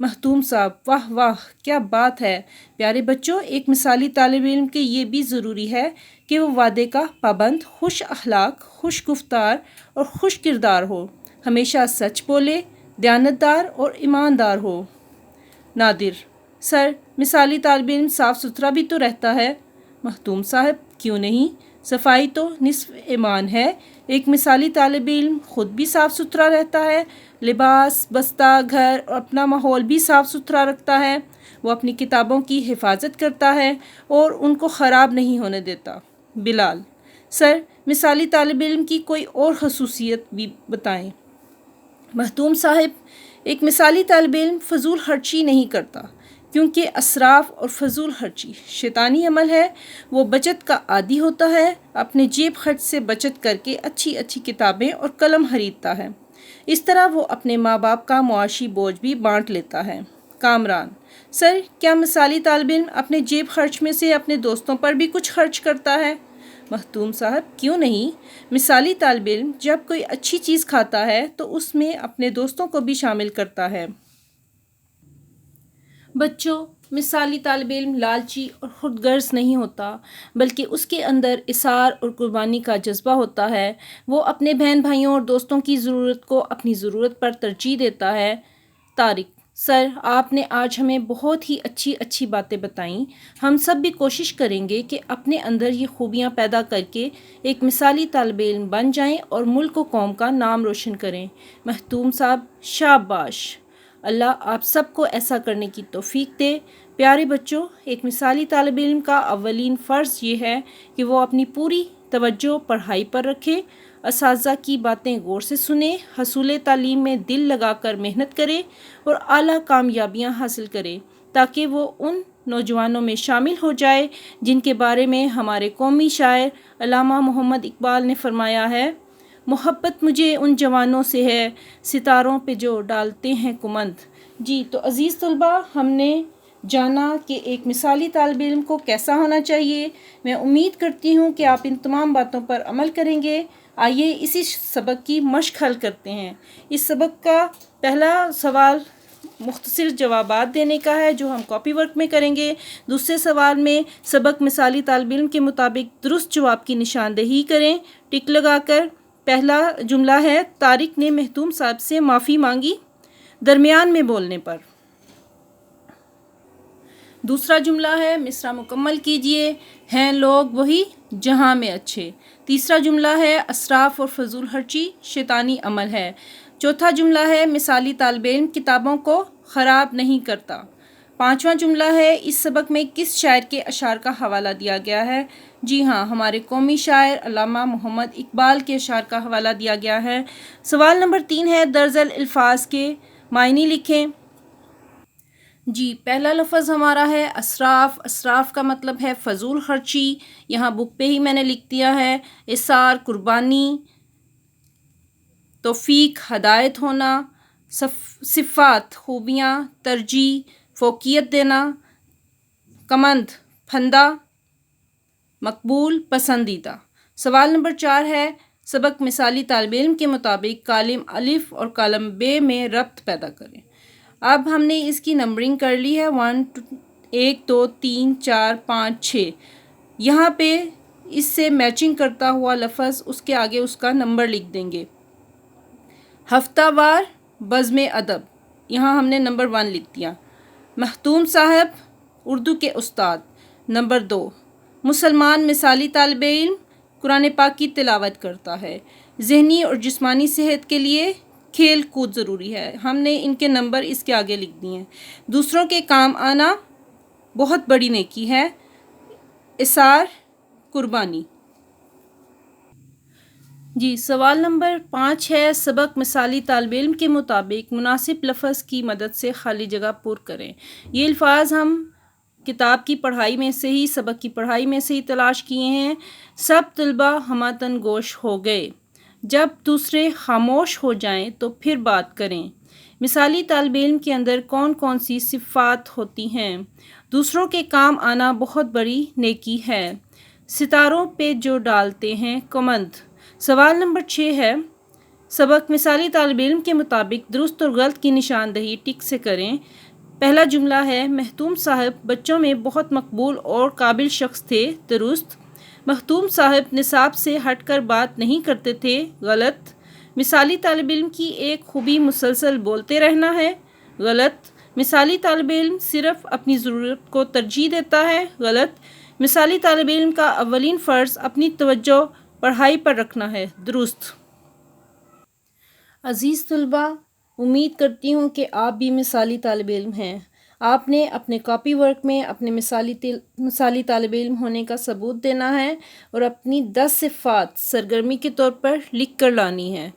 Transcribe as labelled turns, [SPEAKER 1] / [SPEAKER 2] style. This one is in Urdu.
[SPEAKER 1] مختوم صاحب: واہ واہ، کیا بات ہے! پیارے بچوں، ایک مثالی طالب علم کے یہ بھی ضروری ہے کہ وہ وعدے کا پابند، خوش اخلاق، خوش گفتار اور خوش کردار ہو، ہمیشہ سچ بولے، دیانتدار اور ایماندار ہو۔ نادر: سر، مثالی طالب علم صاف ستھرا بھی تو رہتا ہے۔ مختوم صاحب: کیوں نہیں؟ صفائی تو نصف ایمان ہے۔ ایک مثالی طالب علم خود بھی صاف ستھرا رہتا ہے، لباس، بستہ، گھر اور اپنا ماحول بھی صاف ستھرا رکھتا ہے۔ وہ اپنی کتابوں کی حفاظت کرتا ہے اور ان کو خراب نہیں ہونے دیتا۔ بلال: سر، مثالی طالب علم کی کوئی اور خصوصیت بھی بتائیں۔ مختوم صاحب: ایک مثالی طالب علم فضول خرچی نہیں کرتا، کیونکہ اسراف اور فضول خرچی شیطانی عمل ہے۔ وہ بچت کا عادی ہوتا ہے، اپنے جیب خرچ سے بچت کر کے اچھی اچھی کتابیں اور قلم خریدتا ہے۔ اس طرح وہ اپنے ماں باپ کا معاشی بوجھ بھی بانٹ لیتا ہے۔ کامران: سر، کیا مثالی طالب علم اپنے جیب خرچ میں سے اپنے دوستوں پر بھی کچھ خرچ کرتا ہے؟ مختوم صاحب: کیوں نہیں؟ مثالی طالب علم جب کوئی اچھی چیز کھاتا ہے تو اس میں اپنے دوستوں کو بھی شامل کرتا ہے۔ بچوں، مثالی طالب علم لالچی اور خود غرض نہیں ہوتا، بلکہ اس کے اندر اثار اور قربانی کا جذبہ ہوتا ہے۔ وہ اپنے بہن بھائیوں اور دوستوں کی ضرورت کو اپنی ضرورت پر ترجیح دیتا ہے۔ طارق: سر، آپ نے آج ہمیں بہت ہی اچھی باتیں بتائیں۔ ہم سب بھی کوشش کریں گے کہ اپنے اندر یہ خوبیاں پیدا کر کے ایک مثالی طالب علم بن جائیں اور ملک و قوم کا نام روشن کریں۔ مختوم صاحب: شاباش! اللہ آپ سب کو ایسا کرنے کی توفیق دے۔ پیارے بچوں، ایک مثالی طالب علم کا اولین فرض یہ ہے کہ وہ اپنی پوری توجہ پڑھائی پر رکھے، اساتذہ کی باتیں غور سے سنے، حصول تعلیم میں دل لگا کر محنت کرے اور اعلیٰ کامیابیاں حاصل کرے، تاکہ وہ ان نوجوانوں میں شامل ہو جائے جن کے بارے میں ہمارے قومی شاعر علامہ محمد اقبال نے فرمایا ہے: محبت مجھے ان جوانوں سے ہے، ستاروں پہ جو ڈالتے ہیں کمند۔ جی تو عزیز طلباء، ہم نے جانا کہ ایک مثالی طالب علم کو کیسا ہونا چاہیے۔ میں امید کرتی ہوں کہ آپ ان تمام باتوں پر عمل کریں گے۔ آئیے اسی سبق کی مشق حل کرتے ہیں۔ اس سبق کا پہلا سوال مختصر جوابات دینے کا ہے جو ہم کاپی ورک میں کریں گے۔ دوسرے سوال میں سبق مثالی طالب علم کے مطابق درست جواب کی نشاندہی کریں ٹک لگا کر۔ پہلا جملہ ہے: طارق نے مختوم صاحب سے معافی مانگی درمیان میں بولنے پر۔ دوسرا جملہ ہے: مصرع مکمل کیجئے، ہیں لوگ وہی جہاں میں اچھے۔ تیسرا جملہ ہے: اسراف اور فضول خرچی شیطانی عمل ہے۔ چوتھا جملہ ہے: مثالی طالب علم کتابوں کو خراب نہیں کرتا۔ پانچواں جملہ ہے: اس سبق میں کس شاعر کے اشعار کا حوالہ دیا گیا ہے؟ جی ہاں، ہمارے قومی شاعر علامہ محمد اقبال کے اشعار کا حوالہ دیا گیا ہے۔ سوال نمبر 3 ہے: درج ذیل الفاظ کے معنی لکھیں۔ جی پہلا لفظ ہمارا ہے اسراف۔ اسراف کا مطلب ہے فضول خرچی، یہاں بک پہ ہی میں نے لکھ دیا ہے۔ اثار قربانی، توفیق ہدایت ہونا، صفات خوبیاں، ترجیح فوقیت دینا، کمند پھندہ، مقبول پسندیدہ۔ سوال نمبر 4 ہے: سبق مثالی طالب علم کے مطابق کالم الف اور کالم ب میں ربط پیدا کریں۔ اب ہم نے اس کی نمبرنگ کر لی ہے 1 2 3 4 5 6۔ یہاں پہ اس سے میچنگ کرتا ہوا لفظ اس کے آگے اس کا نمبر لکھ دیں گے۔ ہفتہ وار بزم ادب، یہاں ہم نے نمبر 1 لکھ دیا۔ مختوم صاحب اردو کے استاد، نمبر 2۔ مسلمان مثالی طالب علم قرآن پاک کی تلاوت کرتا ہے۔ ذہنی اور جسمانی صحت کے لیے کھیل کود ضروری ہے، ہم نے ان کے نمبر اس کے آگے لکھ دیے ہیں۔ دوسروں کے کام آنا بہت بڑی نیکی ہے۔ اثار قربانی۔ جی سوال نمبر 5 ہے: سبق مثالی طالب علم کے مطابق مناسب لفظ کی مدد سے خالی جگہ پر کریں۔ یہ الفاظ ہم کتاب کی پڑھائی میں سے ہی، سبق کی پڑھائی میں سے ہی تلاش کیے ہیں۔ سب طلبہ ہمہ گوش ہو گئے، جب دوسرے خاموش ہو جائیں تو پھر بات کریں۔ مثالی طالب علم کے اندر کون کون سی صفات ہوتی ہیں؟ دوسروں کے کام آنا بہت بڑی نیکی ہے۔ ستاروں پہ جو ڈالتے ہیں کمند۔ سوال نمبر 6 ہے: سبق مثالی طالب علم کے مطابق درست اور غلط کی نشاندہی ٹک سے کریں۔ پہلا جملہ ہے مختوم صاحب بچوں میں بہت مقبول اور قابل شخص تھے، درست۔ مختوم صاحب نصاب سے ہٹ کر بات نہیں کرتے تھے، غلط۔ مثالی طالب علم کی ایک خوبی مسلسل بولتے رہنا ہے، غلط۔ مثالی طالب علم صرف اپنی ضرورت کو ترجیح دیتا ہے، غلط۔ مثالی طالب علم کا اولین فرض اپنی توجہ پڑھائی پر رکھنا ہے، درست۔ عزیز طلباء، امید کرتی ہوں کہ آپ بھی مثالی طالب علم ہیں۔ آپ نے اپنے کاپی ورک میں اپنے مثالی طالب علم ہونے کا ثبوت دینا ہے اور اپنی 10 صفات سرگرمی کے طور پر لکھ کر لانی ہے۔